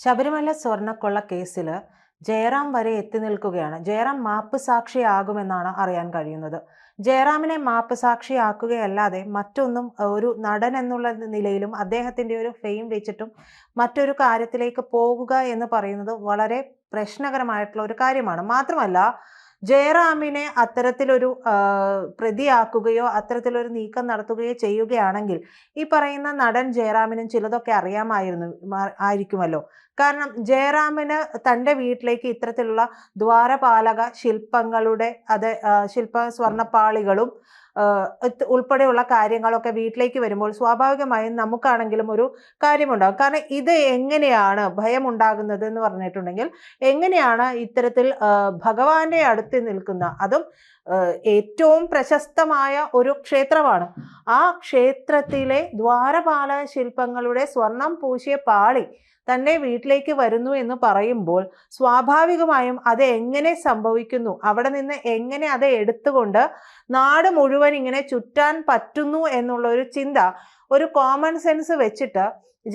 ശബരിമല സ്വർണ്ണക്കൊള്ള കേസിൽ ജയറാം വരെ എത്തി നിൽക്കുകയാണ്. ജയറാം മാപ്പ് സാക്ഷിയാകുമെന്നാണ് അറിയാൻ കഴിയുന്നത്. ജയറാമിനെ മാപ്പ് സാക്ഷിയാക്കുകയല്ലാതെ മറ്റൊന്നും ഒരു നടൻ എന്നുള്ള നിലയിലും അദ്ദേഹത്തിൻ്റെ ഒരു ഫെയിം വെച്ചിട്ടും മറ്റൊരു കാര്യത്തിലേക്ക് പോകുക എന്ന് പറയുന്നത് വളരെ പ്രശ്നകരമായിട്ടുള്ള ഒരു കാര്യമാണ്. മാത്രമല്ല, ജയറാമിനെ അത്തരത്തിലൊരു പ്രതിയാക്കുകയോ അത്തരത്തിലൊരു നീക്കം നടത്തുകയോ ചെയ്യുകയാണെങ്കിൽ ഈ പറയുന്ന നടൻ ജയറാമിനും ചിലതൊക്കെ ആയിരിക്കുമല്ലോ. കാരണം ജയറാമിന് തൻ്റെ വീട്ടിലേക്ക് ഇത്തരത്തിലുള്ള ദ്വാരപാലക ശില്പങ്ങളുടെ സ്വർണ്ണപ്പാളികളും ഉൾപ്പെടെയുള്ള കാര്യങ്ങളൊക്കെ വീട്ടിലേക്ക് വരുമ്പോൾ സ്വാഭാവികമായും നമുക്കാണെങ്കിലും ഒരു കാര്യമുണ്ടാകും. കാരണം ഇത് എങ്ങനെയാണ് ഭയമുണ്ടാകുന്നത് എന്ന് പറഞ്ഞിട്ടുണ്ടെങ്കിൽ, എങ്ങനെയാണ് ഇത്തരത്തിൽ ഭഗവാന്റെ അടുത്ത് നിൽക്കുന്ന, അതും ഏറ്റവും പ്രശസ്തമായ ഒരു ക്ഷേത്രമാണ്, ആ ക്ഷേത്രത്തിലെ ദ്വാരപാലക ശില്പങ്ങളുടെ സ്വർണം പൂശിയ പാളി തൻ്റെ വീട്ടിലേക്ക് വരുന്നു എന്ന് പറയുമ്പോൾ സ്വാഭാവികമായും അത് എങ്ങനെ സംഭവിക്കുന്നു, അവിടെ നിന്ന് എങ്ങനെ അത് എടുത്തുകൊണ്ട് നാട് മുഴുവൻ ഇങ്ങനെ ചുറ്റാൻ പറ്റുന്നു എന്നുള്ള ഒരു ചിന്ത, ഒരു കോമൺ സെൻസ് വെച്ചിട്ട്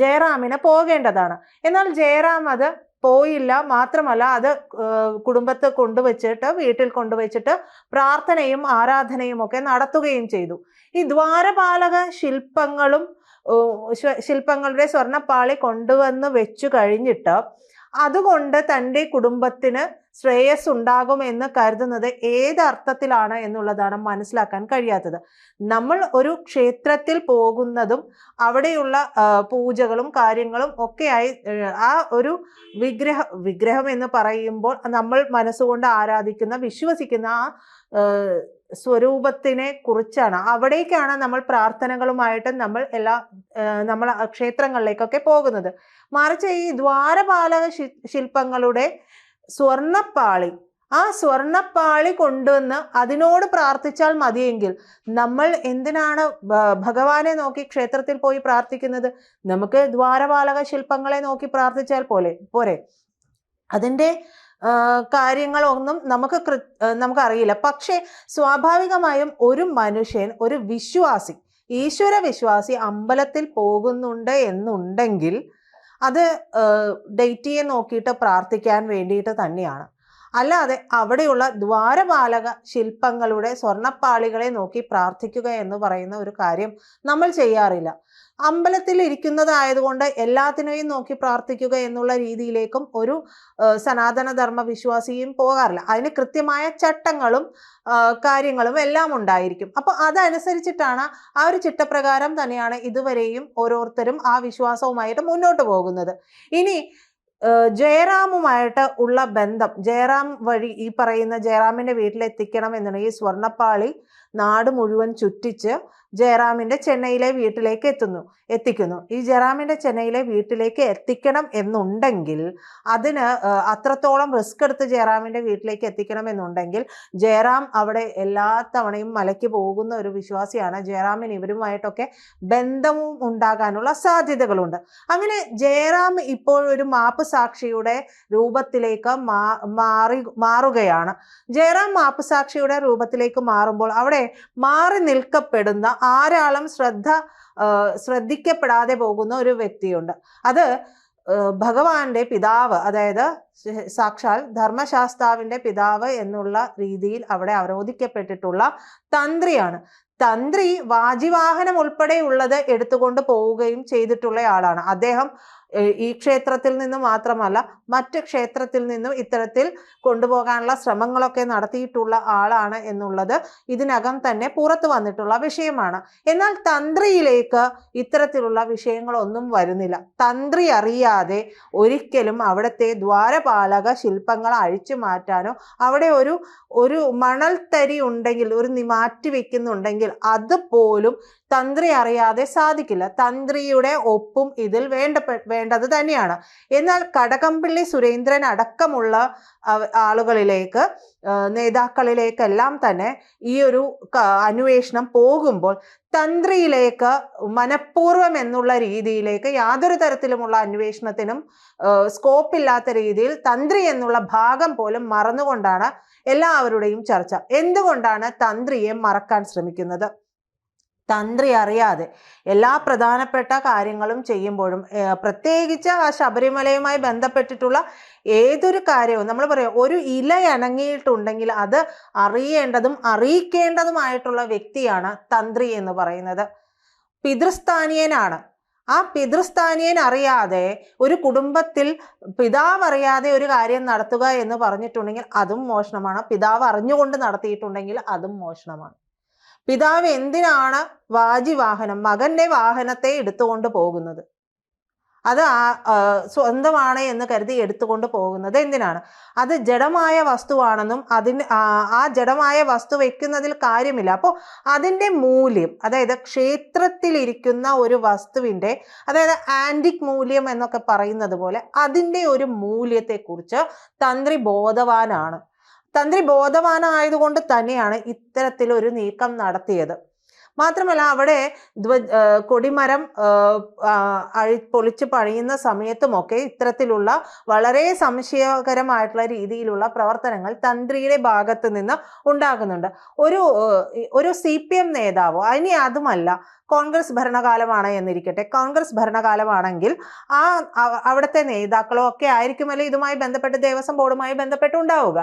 ജയറാമിന് പോകേണ്ടതാണ്. എന്നാൽ ജയറാം അത് പോയില്ല. മാത്രമല്ല, അത് വീട്ടിൽ കൊണ്ടുവച്ചിട്ട് പ്രാർത്ഥനയും ആരാധനയും ഒക്കെ നടത്തുകയും ചെയ്തു. ഈ ദ്വാരപാലക ശില്പങ്ങളുടെ സ്വർണ്ണപ്പാളി കൊണ്ടുവന്ന് വെച്ചു കഴിഞ്ഞിട്ട് അതുകൊണ്ട് തൻ്റെ കുടുംബത്തിന് ശ്രേയസ് ഉണ്ടാകുമെന്ന് കരുതുന്നത് ഏതർത്ഥത്തിലാണ് എന്നുള്ളതാണ് മനസ്സിലാക്കാൻ കഴിയാത്തത്. നമ്മൾ ഒരു ക്ഷേത്രത്തിൽ പോകുന്നതും അവിടെയുള്ള പൂജകളും കാര്യങ്ങളും ഒക്കെയായി ആ ഒരു വിഗ്രഹം എന്ന് പറയുമ്പോൾ നമ്മൾ മനസ്സുകൊണ്ട് ആരാധിക്കുന്ന, വിശ്വസിക്കുന്ന ആ സ്വരൂപത്തിനെ കുറിച്ചാണ്, അവിടേക്കാണ് നമ്മൾ പ്രാർത്ഥനകളുമായിട്ട് നമ്മൾ ക്ഷേത്രങ്ങളിലേക്കൊക്കെ പോകുന്നത്. മറിച്ച് ഈ ദ്വാരപാലക ശില്പങ്ങളുടെ സ്വർണ്ണപ്പാളി, ആ സ്വർണ്ണപ്പാളി കൊണ്ടുവന്ന് അതിനോട് പ്രാർത്ഥിച്ചാൽ മതിയെങ്കിൽ നമ്മൾ എന്തിനാണ് ഭഗവാനെ നോക്കി ക്ഷേത്രത്തിൽ പോയി പ്രാർത്ഥിക്കുന്നത്? നമുക്ക് ദ്വാരപാലക ശില്പങ്ങളെ നോക്കി പ്രാർത്ഥിച്ചാൽ പോരെ. അതിൻ്റെ കാര്യങ്ങളൊന്നും നമുക്കറിയില്ല. പക്ഷേ സ്വാഭാവികമായും ഒരു മനുഷ്യൻ, ഒരു വിശ്വാസി, ഈശ്വര വിശ്വാസി അമ്പലത്തിൽ പോകുന്നുണ്ട് എന്നുണ്ടെങ്കിൽ അത് ഡേറ്റിയെ നോക്കിയിട്ട് പ്രാർത്ഥിക്കാൻ വേണ്ടിയിട്ട് തന്നെയാണ്. അല്ലാതെ അവിടെയുള്ള ദ്വാരപാലക ശില്പങ്ങളുടെ സ്വർണ്ണപ്പാളികളെ നോക്കി പ്രാർത്ഥിക്കുക എന്ന് പറയുന്ന ഒരു കാര്യം നമ്മൾ ചെയ്യാറില്ല. അമ്പലത്തിൽ ഇരിക്കുന്നതായതുകൊണ്ട് എല്ലാത്തിനെയും നോക്കി പ്രാർത്ഥിക്കുക എന്നുള്ള രീതിയിലേക്കും ഒരു സനാതന ധർമ്മ വിശ്വാസിയും പോകാറില്ല. അതിന് കൃത്യമായ ചട്ടങ്ങളും കാര്യങ്ങളും എല്ലാം ഉണ്ടായിരിക്കും. അപ്പോൾ അതനുസരിച്ചിട്ടാണ്, ആ ഒരു ചിട്ടപ്രകാരം തന്നെയാണ് ഇതുവരെയും ഓരോരുത്തരും ആ വിശ്വാസവുമായിട്ട് മുന്നോട്ട് പോകുന്നത്. ഇനി ജയറാമുമായിട്ട് ഉള്ള ബന്ധം, ജയറാം വഴി ഈ പറയുന്ന ജയറാമിന്റെ വീട്ടിലെത്തിക്കണം എന്നുണ്ടെങ്കിൽ ഈ സ്വർണ്ണപ്പാളി നാട് മുഴുവൻ ചുറ്റിച്ച് ജയറാമിന്റെ ചെന്നൈയിലെ വീട്ടിലേക്ക് എത്തിക്കുന്നു. ഈ ജയറാമിന്റെ ചെന്നൈയിലെ വീട്ടിലേക്ക് എത്തിക്കണം എന്നുണ്ടെങ്കിൽ അതിന് അത്രത്തോളം റിസ്ക് എടുത്ത് ജയറാമിന്റെ വീട്ടിലേക്ക് എത്തിക്കണം എന്നുണ്ടെങ്കിൽ ജയറാം അവിടെ എല്ലാ തവണയും മലയ്ക്ക് പോകുന്ന ഒരു വിശ്വാസിയാണ്. ജയറാമിന് ഇവരുമായിട്ടൊക്കെ ബന്ധവും ഉണ്ടാകാനുള്ള സാധ്യതകളുണ്ട്. അങ്ങനെ ജയറാം ഇപ്പോൾ ഒരു മാപ്പ് സാക്ഷിയുടെ രൂപത്തിലേക്ക് മാറുകയാണ്. ജയറാം മാപ്പ് സാക്ഷിയുടെ രൂപത്തിലേക്ക് മാറുമ്പോൾ അവിടെ മാറി നിൽക്കപ്പെടുന്ന ആരാളും ശ്രദ്ധിക്കപ്പെടാതെ പോകുന്ന ഒരു വ്യക്തിയുണ്ട്. അത് ഭഗവാന്റെ പിതാവ്, അതായത് സാക്ഷാൽ ധർമ്മശാസ്താവിന്റെ പിതാവ് എന്നുള്ള രീതിയിൽ അവിടെ അവരോധിക്കപ്പെട്ടിട്ടുള്ള തന്ത്രിയാണ്. തന്ത്രി വാജിവാഹനം ഉൾപ്പെടെയുള്ളത് എടുത്തുകൊണ്ട് പോവുകയും ചെയ്തിട്ടുള്ള ആളാണ്. അദ്ദേഹം ഈ ക്ഷേത്രത്തിൽ നിന്ന് മാത്രമല്ല മറ്റ് ക്ഷേത്രത്തിൽ നിന്നും ഇത്തരത്തിൽ കൊണ്ടുപോകാനുള്ള ശ്രമങ്ങളൊക്കെ നടത്തിയിട്ടുള്ള ആളാണ് എന്നുള്ളത് ഇതിനകം തന്നെ പുറത്തു വന്നിട്ടുള്ള വിഷയമാണ്. എന്നാൽ തന്ത്രിയിലേക്ക് ഇത്തരത്തിലുള്ള വിഷയങ്ങളൊന്നും വരുന്നില്ല. തന്ത്രി അറിയാതെ ഒരിക്കലും അവിടുത്തെ ദ്വാരപാലക ശില്പങ്ങൾ അഴിച്ചു മാറ്റാനോ അവിടെ ഒരു മണൽത്തരി ഉണ്ടെങ്കിൽ, മാറ്റി വെക്കുന്നുണ്ടെങ്കിൽ അതുപോലും തന്ത്രി അറിയാതെ സാധിക്കില്ല. തന്ത്രിയുടെ ഒപ്പും ഇതിൽ വേണ്ടത് തന്നെയാണ്. എന്നാൽ കടകംപള്ളി സുരേന്ദ്രൻ അടക്കമുള്ള ആളുകളിലേക്ക്, നേതാക്കളിലേക്കെല്ലാം തന്നെ ഈ ഒരു അന്വേഷണം പോകുമ്പോൾ തന്ത്രിയിലേക്ക് മനഃപൂർവ്വം എന്നുള്ള രീതിയിലേക്ക് യാതൊരു തരത്തിലുമുള്ള അന്വേഷണത്തിനും സ്കോപ്പില്ലാത്ത രീതിയിൽ തന്ത്രി എന്നുള്ള ഭാഗം പോലും മറന്നുകൊണ്ടാണ് എല്ലാവരുടെയും ചർച്ച. എന്തുകൊണ്ടാണ് തന്ത്രിയെ മറക്കാൻ ശ്രമിക്കുന്നത്? തന്ത്രി അറിയാതെ എല്ലാ പ്രധാനപ്പെട്ട കാര്യങ്ങളും ചെയ്യുമ്പോഴും പ്രത്യേകിച്ച് ആ ശബരിമലയുമായി ബന്ധപ്പെട്ടിട്ടുള്ള ഏതൊരു കാര്യവും നമ്മൾ പറയാം, ഒരു ഇല ഇണങ്ങിയിട്ടുണ്ടെങ്കിൽ അത് അറിയേണ്ടതും അറിയിക്കേണ്ടതുമായിട്ടുള്ള വ്യക്തിയാണ് തന്ത്രി എന്ന് പറയുന്നത്. പിതൃസ്ഥാനീയനാണ്. ആ പിതൃസ്ഥാനീയൻ അറിയാതെ ഒരു കുടുംബത്തിൽ പിതാവ് അറിയാതെ ഒരു കാര്യം നടത്തുക എന്ന് പറഞ്ഞിട്ടുണ്ടെങ്കിൽ അതും മോഷണമാണ്. പിതാവ് അറിഞ്ഞുകൊണ്ട് നടത്തിയിട്ടുണ്ടെങ്കിൽ അതും മോഷണമാണ്. പിതാവ് എന്തിനാണ് വാജിവാഹനം, മകന്റെ വാഹനത്തെ എടുത്തുകൊണ്ട് പോകുന്നത്? അത് സ്വന്തമാണ് എന്ന് കരുതി എടുത്തുകൊണ്ട് പോകുന്നത് എന്തിനാണ്? അത് ജഡമായ വസ്തുവാണെന്നും ആ ജഡമായ വസ്തു വെക്കുന്നതിൽ കാര്യമില്ല. അപ്പോൾ അതിൻ്റെ മൂല്യം, അതായത് ക്ഷേത്രത്തിലിരിക്കുന്ന ഒരു വസ്തുവിൻ്റെ, അതായത് ആൻറ്റിക് മൂല്യം എന്നൊക്കെ പറയുന്നത് പോലെ അതിൻ്റെ ഒരു മൂല്യത്തെക്കുറിച്ച് തന്ത്രി ബോധവാനാണ്. തന്ത്രി ബോധവാനായതുകൊണ്ട് തന്നെയാണ് ഇത്തരത്തിലൊരു നീക്കം നടത്തിയത്. മാത്രമല്ല, അവിടെ കൊടിമരം പൊളിച്ച് പണിയുന്ന സമയത്തുമൊക്കെ ഇത്തരത്തിലുള്ള വളരെ സംശയകരമായിട്ടുള്ള രീതിയിലുള്ള പ്രവർത്തനങ്ങൾ തന്ത്രിയുടെ ഭാഗത്ത് നിന്ന് ഉണ്ടാകുന്നുണ്ട്. ഒരു CPM നേതാവോ, ഇനി അതുമല്ല, കോൺഗ്രസ് ഭരണകാലമാണ് എന്നിരിക്കട്ടെ, കോൺഗ്രസ് ഭരണകാലമാണെങ്കിൽ അവിടുത്തെ നേതാക്കളോ ഒക്കെ ആയിരിക്കുമല്ലോ ഇതുമായി ബന്ധപ്പെട്ട് ദേവസ്വം ബോർഡുമായി ബന്ധപ്പെട്ടുണ്ടാവുക.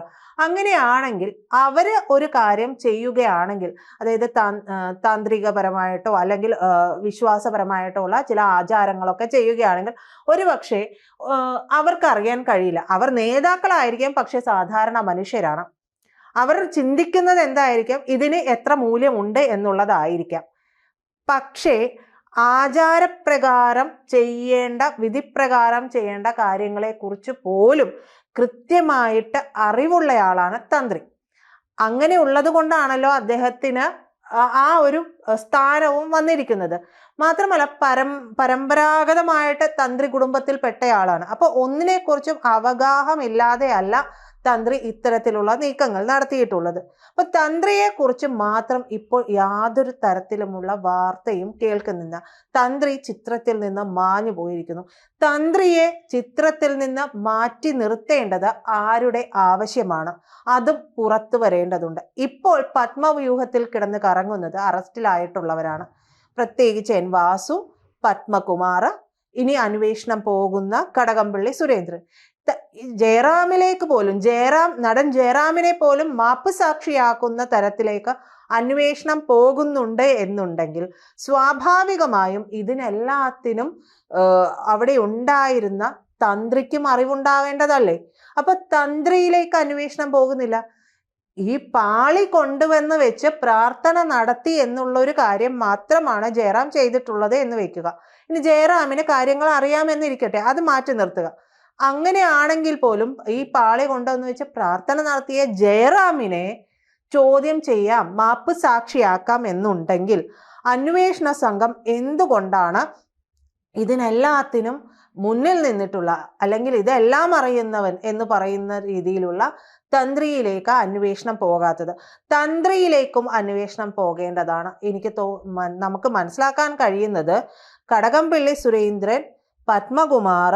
അങ്ങനെയാണെങ്കിൽ അവർ ഒരു കാര്യം ചെയ്യുകയാണെങ്കിൽ, അതായത് താന്ത്രികപരമായിട്ടോ അല്ലെങ്കിൽ വിശ്വാസപരമായിട്ടോ ഉള്ള ചില ആചാരങ്ങളൊക്കെ ചെയ്യുകയാണെങ്കിൽ ഒരുപക്ഷെ അവർക്കറിയാൻ കഴിയില്ല. അവർ നേതാക്കളായിരിക്കാം, പക്ഷെ സാധാരണ മനുഷ്യരാണ്. അവർ ചിന്തിക്കുന്നത് എന്തായിരിക്കാം? ഇതിന് എത്ര മൂല്യമുണ്ട് എന്നുള്ളതായിരിക്കാം. പക്ഷേ ആചാരപ്രകാരം ചെയ്യേണ്ട, വിധിപ്രകാരം ചെയ്യേണ്ട കാര്യങ്ങളെക്കുറിച്ച് പോലും കൃത്യമായിട്ട് അറിവുള്ളയാളാണ് തന്ത്രി. അങ്ങനെ ഉള്ളത് കൊണ്ടാണല്ലോ അദ്ദേഹത്തിന് ആ ഒരു സ്ഥാനവും വന്നിരിക്കുന്നത്. മാത്രമല്ല പരമ്പരാഗതമായിട്ട് തന്ത്രി കുടുംബത്തിൽപ്പെട്ടയാളാണ്. അപ്പോൾ ഒന്നിനെക്കുറിച്ചും അവഗാഹമില്ലാതെ അല്ല തന്ത്രി ഇത്തരത്തിലുള്ള നീക്കങ്ങൾ നടത്തിയിട്ടുള്ളത്. അപ്പൊ തന്ത്രിയെക്കുറിച്ച് മാത്രം ഇപ്പോൾ യാതൊരു തരത്തിലുമുള്ള വാർത്തയും കേൾക്കുന്നില്ല. തന്ത്രി ചിത്രത്തിൽ നിന്ന് മാഞ്ഞു പോയിരിക്കുന്നു. തന്ത്രിയെ ചിത്രത്തിൽ നിന്ന് മാറ്റി നിർത്തേണ്ടത് ആരുടെ ആവശ്യമാണ്? അതും പുറത്തു വരേണ്ടതുണ്ട്. ഇപ്പോൾ പത്മവ്യൂഹത്തിൽ കിടന്ന് കറങ്ങുന്നത് അറസ്റ്റിലായിട്ടുള്ളവരാണ്. പ്രത്യേകിച്ച് N. വാസു, പത്മകുമാർ, ഇനി അന്വേഷണം പോകുന്ന കടകംപള്ളി സുരേന്ദ്രൻ. ജയറാമിലേക്ക് പോലും, നടൻ ജയറാമിനെ പോലും മാപ്പ് സാക്ഷിയാക്കുന്ന തരത്തിലേക്ക് അന്വേഷണം പോകുന്നുണ്ട് എന്നുണ്ടെങ്കിൽ സ്വാഭാവികമായും ഇതിനെല്ലാത്തിനും അവിടെ ഉണ്ടായിരുന്ന തന്ത്രിക്കും അറിവുണ്ടാവേണ്ടതല്ലേ? അപ്പൊ തന്ത്രിയിലേക്ക് അന്വേഷണം പോകുന്നില്ല. ഈ പാളി കൊണ്ടുവന്ന് വെച്ച് പ്രാർത്ഥന നടത്തി എന്നുള്ള ഒരു കാര്യം മാത്രമാണ് ജയറാം ചെയ്തിട്ടുള്ളത് എന്ന് വെക്കുക. ഇനി ജയറാമിന് കാര്യങ്ങൾ അറിയാമെന്നിരിക്കട്ടെ, അത് മാറ്റി നിർത്തുക. അങ്ങനെയാണെങ്കിൽ പോലും ഈ പാളി കൊണ്ടുവന്ന് വെച്ച് പ്രാർത്ഥന നടത്തിയ ജയറാമിനെ ചോദ്യം ചെയ്യാം, മാപ്പ് സാക്ഷിയാക്കാം എന്നുണ്ടെങ്കിൽ അന്വേഷണ സംഘം എന്തുകൊണ്ടാണ് ഇതിനെല്ലാത്തിനും മുന്നിൽ നിന്നിട്ടുള്ള, അല്ലെങ്കിൽ ഇതെല്ലാം അറിയുന്നവൻ എന്ന് പറയുന്ന രീതിയിലുള്ള തന്ത്രിയിലേക്ക് അന്വേഷണം പോകാത്തത്? തന്ത്രിയിലേക്കും അന്വേഷണം പോകേണ്ടതാണ്. നമുക്ക് മനസ്സിലാക്കാൻ കഴിയുന്നത് കടകംപള്ളി സുരേന്ദ്രൻ, പത്മകുമാർ,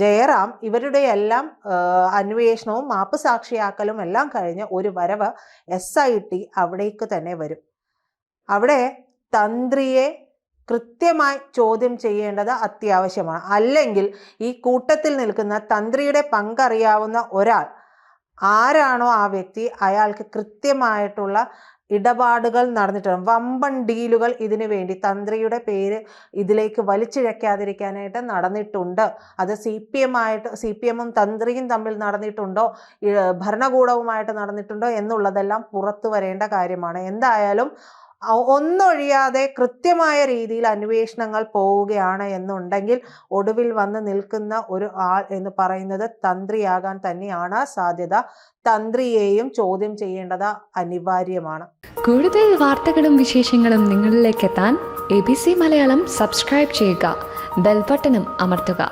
ജയറാം, ഇവരുടെയെല്ലാം അന്വേഷണവും മാപ്പ് സാക്ഷിയാക്കലും എല്ലാം കഴിഞ്ഞ് ഒരു വരവ് SIT അവിടേക്ക് തന്നെ വരും. അവിടെ തന്ത്രിയെ കൃത്യമായി ചോദ്യം ചെയ്യേണ്ടത് അത്യാവശ്യമാണ്. അല്ലെങ്കിൽ ഈ കൂട്ടത്തിൽ നിൽക്കുന്ന തന്ത്രിയുടെ പങ്കറിയാവുന്ന ഒരാൾ ആരാണോ ആ വ്യക്തി, അയാൾക്ക് കൃത്യമായിട്ടുള്ള ഇടപാടുകൾ നടന്നിട്ടുണ്ട്, വമ്പൻ ഡീലുകൾ ഇതിനു വേണ്ടി തന്ത്രിയുടെ പേര് ഇതിലേക്ക് വലിച്ചിഴക്കാതിരിക്കാനായിട്ട് നടന്നിട്ടുണ്ട്. അത് CPM-ഉം തന്ത്രിയും തമ്മിൽ നടന്നിട്ടുണ്ടോ, ഭരണകൂടവുമായിട്ട് നടന്നിട്ടുണ്ടോ എന്നുള്ളതെല്ലാം പുറത്തു വരേണ്ട കാര്യമാണ്. എന്തായാലും ഒന്നൊഴിയാതെ കൃത്യമായ രീതിയിൽ അന്വേഷണങ്ങൾ പോവുകയാണ് എന്നുണ്ടെങ്കിൽ ഒടുവിൽ വന്ന് നിൽക്കുന്ന ഒരു ആൾ എന്ന് പറയുന്നത് തന്ത്രിയാകാൻ തന്നെയാണ് സാധ്യത. തന്ത്രിയെയും ചോദ്യം ചെയ്യേണ്ടത് അനിവാര്യമാണ്. കൂടുതൽ വാർത്തകളും വിശേഷങ്ങളും നിങ്ങളിലേക്ക് എത്താൻ ABC മലയാളം സബ്സ്ക്രൈബ് ചെയ്യുക, ബെൽ ബട്ടണും അമർത്തുക.